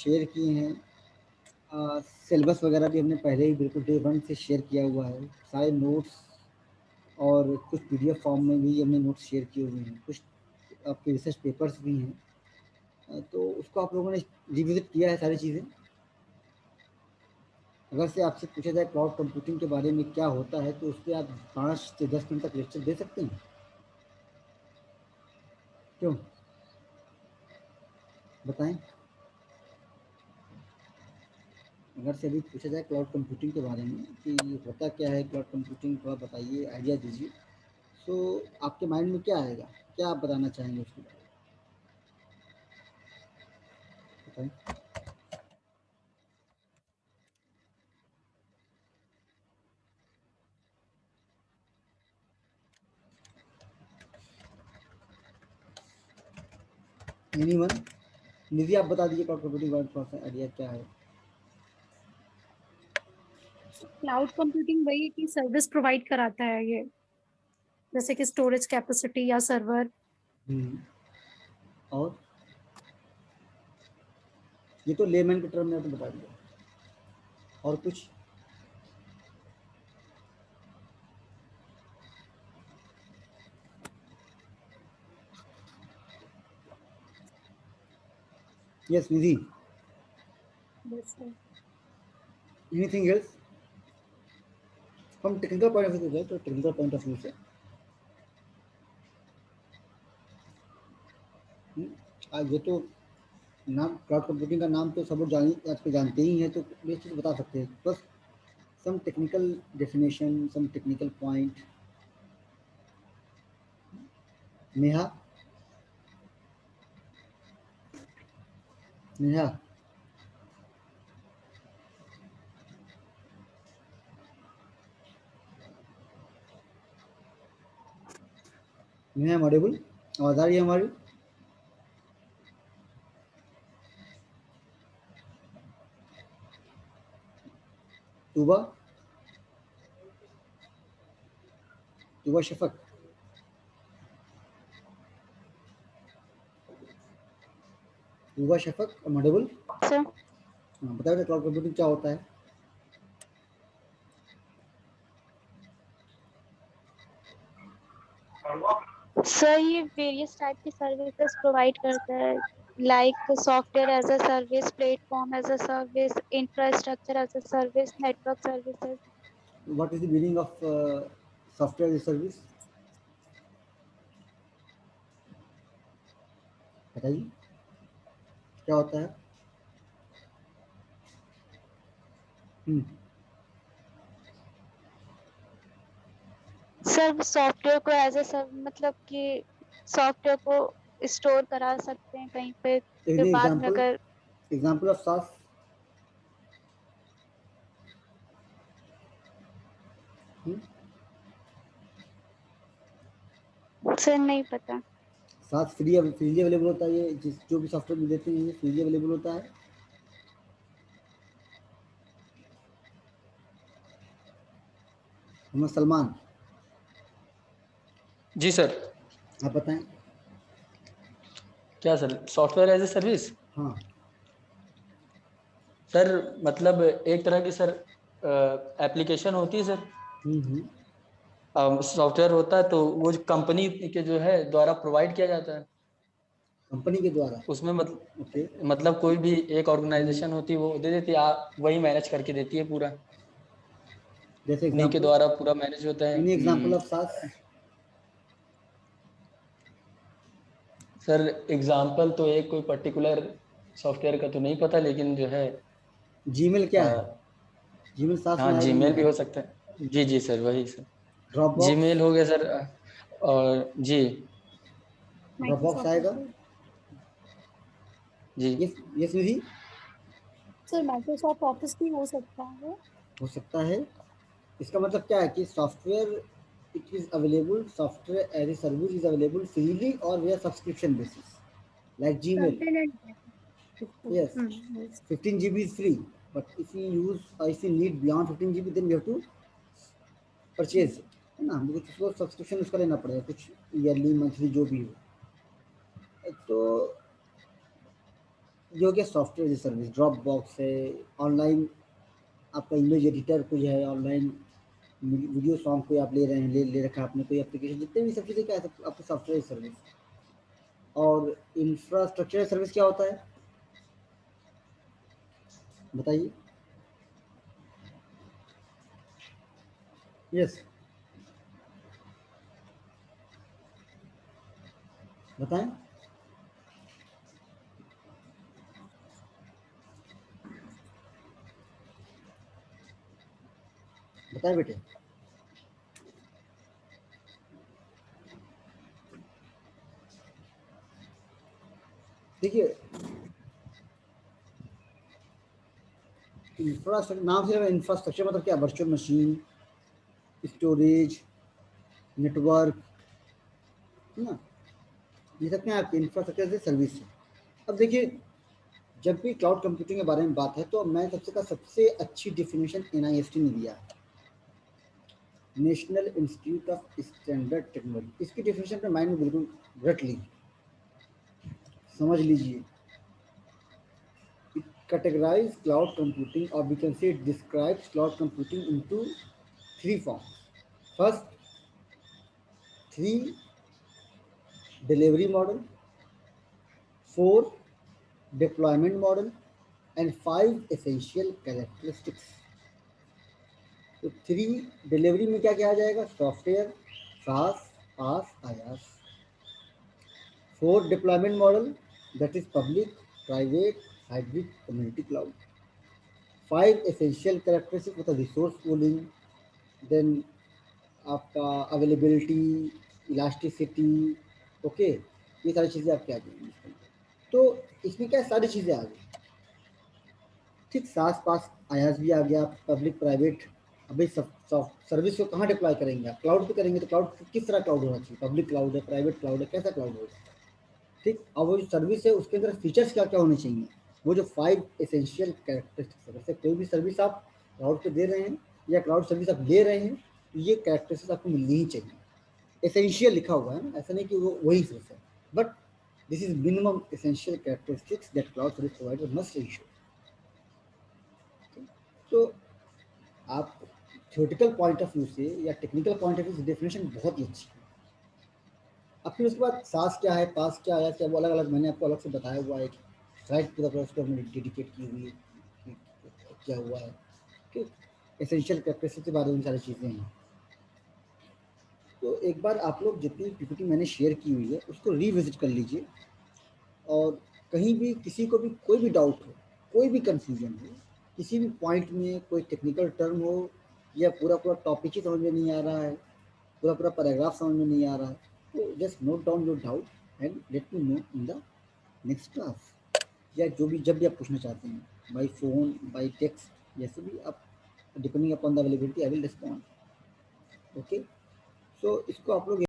Share किए हैं। Syllabus वगैरह भी हमने पहले ही बिल्कुल डे 1 से शेयर किया हुआ है। सारे नोट्स और कुछ पीडीएफ फॉर्म में भी हमने नोट्स शेयर किए हुए हैं। कुछ आपके रिसर्च पेपर्स भी हैं। तो उसको आप लोगों ने रिविज़िट किया है सारी चीज़ें? अगर से आपसे पूछा जाए क्लाउड कंप्यूटिंग के बारे में क्या होता है, तो उस पे आप 5 से 10 मिनट तक लेक्चर दे सकते हैं? क्यों? बताएँ। अगर से अभी पूछा जाए क्लाउड कंप्यूटिंग के बारे में कि होता क्या है क्लाउड कंप्यूटिंग, थोड़ा बताइए, आइडिया दीजिए। सो आपके माइंड में क्या आएगा? क्या आप बताना चाहेंगे उसके बारे में? बताएँ। एनीवन? निधि आप बता दीजिए क्लाउड कंप्यूटिंग के बारे में थोड़ा-सा आइडिया क्या है? क्लाउड कंप्यूटिंग वही है कि सर्विस प्रोवाइड कराता है ये, जैसे कि स्टोरेज कैपेसिटी या सर्वर। और? ये तो लेमैन के टर्म में आपने बता दिया। और कुछ? यस निधि, बस है। Anything else? हम टेक्निकल पॉइंट ऑफ व्यू से जाए तो टेक्निकल पॉइंट ऑफ व्यू से ये तो नाम क्लाउड कंप्यूटिंग का नाम तो सब लोग आजकल जानते ही हैं, तो ये चीज़ बता सकते हैं। बस some technical definition, some technical point. Neha? Neha? Neha am audible? आवाज़ आ रही है हमारी? Tuba? Tuba Shafaq? Tuba Shafaq am audible? Sir हाँ, बताइए क्लाउड कंप्यूटिंग क्या होता है? सर ये वेरियस टाइप की सर्विसेज प्रोवाइड करता है, like software as a service, platform as a service, infrastructure as a service, network services. What is the meaning of software as a service? बताइए क्या होता है? हम्म। सर सॉफ्टवेयर को as a मतलब कि सॉफ्टवेयर को स्टोर करा सकते हैं कहीं पे, फिर बाद में अगर एग्जाम्पल ऑफ सास? सर नहीं पता। सास फ्रीली अवेलेबल होता है, ये जो भी सॉफ्टवेयर में देते हैं ये फ्रीली अवेलेबल होता है। मोहम्मद सलमान, जी सर। आप बताएं। क्या sir software as a service? हाँ। सर मतलब एक तरह की सर एप्लीकेशन होती है सर। हम्म। सॉफ्टवेयर होता है तो वो कंपनी के जो है द्वारा प्रोवाइड किया जाता है। कंपनी के द्वारा? उसमें ओके। मतलब कोई भी एक ऑर्गेनाइजेशन होती है वो दे देती है, आप वही मैनेज करके देती है पूरा, जैसे उन्हीं के एग्जाम्पल? द्वारा पूरा मैनेज होता है। एनी एग्जाम्पल ऑफ सास? सर एग्जाम्पल तो एक कोई पर्टिकुलर सॉफ्टवेयर का तो नहीं पता, लेकिन जो है जीमेल क्या है? जीमेल सास हाँ में आएगा जीमेल नहीं भी आएगा? हो सकता है। जी जी सर वही सर। Drop box? जीमेल हो गया सर। और जी ड्रॉप बॉक्स माइक्रोसॉफ्ट आएगा? ऑफिस। जी यस। यस निधि? सर माइक्रोसॉफ्ट ऑफिस भी हो सकता है। हो सकता है। इसका मतलब क्या है कि software it is available, software as a service is available freely और we are subscription basis like Gmail. Content Yes, 15 GB is free, but if you use or if you need beyond 15 GB, then you have to purchase it, है ना? हमको उसको subscription उसका लेना पड़ेगा, कुछ yearly monthly जो भी हो। तो ये हो गया software as a service, Dropbox है, ऑनलाइन आपका इमेज एडिटर कुछ है, ऑनलाइन वीडियो सॉन्ग कोई आप ले रहे हैं, ले रखा है आपने कोई एप्लीकेशन, जितने भी सब चीज़ें क्या है आपको सॉफ्टवेयर सर्विस। और इंफ्रास्ट्रक्चर सर्विस क्या होता है बताइए? यस बताएं। बताएं बेटे। देखिए इंफ्रास्ट्रक्चर नाम से इंफ्रास्ट्रक्चर मतलब क्या, वर्चुअल मशीन, स्टोरेज, नेटवर्क, है ना, ये सब क्या आपके इंफ्रास्ट्रक्चर से सर्विस है। अब देखिए जब भी क्लाउड कंप्यूटिंग के बारे में बात है तो मैं सबसे अच्छी डिफिनेशन NIST ने दिया, national institute of standard technology. इसकी डिफिनेशन अपने माइंड में बिल्कुल रट लीजिए, समझ लीजिए। It categorizes cloud computing, or we can say it describes cloud computing into 3 forms. First, 3 delivery model, 4 deployment model, and 5 essential characteristics. तो 3 डिलीवरी में क्या क्या आ जाएगा, software, SaaS, PaaS, IaaS। 4 deployment model, that is public, private, hybrid, community cloud. 5 essential characteristics मतलब resource pooling, then आपका availability, elasticity, okay, ये सारी चीज़ें आपके आ जाएंगी इसके अंदर। तो इसमें क्या सारी चीज़ें आ गई, ठीक, सास पास आयास भी आ गया, पब्लिक प्राइवेट। अभी सर्विस को कहाँ डिप्लॉय करेंगे आप, क्लाउड पे करेंगे, तो क्लाउड किस तरह क्लाउड होना चाहिए, पब्लिक क्लाउड है, प्राइवेट क्लाउड है, कैसा क्लाउड होगा, ठीक। और वो जो सर्विस है उसके अंदर फीचर्स क्या क्या होने चाहिए, वो जो 5 एसेंशियल कैरेक्टरिस्टिक्स है। वैसे कोई भी सर्विस आप क्लाउड पे दे रहे हैं या क्लाउड सर्विस आप ले रहे हैं, तो ये कैरेक्टरिस्टिक्स आपको मिलनी ही चाहिए। एसेंशियल लिखा हुआ है ना, ऐसा नहीं कि वो वही सर्विस है, but this is minimum essential characteristics that cloud service provider must issue. तो आप थ्योरेटिकल पॉइंट ऑफ व्यू से या टेक्निकल पॉइंट ऑफ व्यू से डेफिनेशन बहुत ही अच्छी है। अब फिर उसके बाद सास क्या है, पास क्या है, क्या वो अलग अलग मैंने आपको अलग से बताया हुआ है, राइट पूरा पूरा उसको हमने डेडिकेट की हुई है, क्या हुआ है कि एसेंशियल कैपेसिटी के बारे में सारी चीज़ें हैं। तो एक बार आप लोग जितनी PPT मैंने शेयर की हुई है उसको रिविजिट कर लीजिए, और कहीं भी किसी को भी कोई भी डाउट हो, कोई भी कंफ्यूजन हो, किसी भी पॉइंट में कोई टेक्निकल टर्म हो या पूरा पूरा टॉपिक ही समझ में नहीं आ रहा है, पूरा पूरा पैराग्राफ समझ में नहीं आ रहा है, तो just note down your doubt and let me know in the next class, या जो भी जब भी आप पूछना चाहते हैं, बाई फोन, बाई टेक्स्ट, जैसे भी आप, depending upon the availability I will respond. Okay, so इसको आप लोग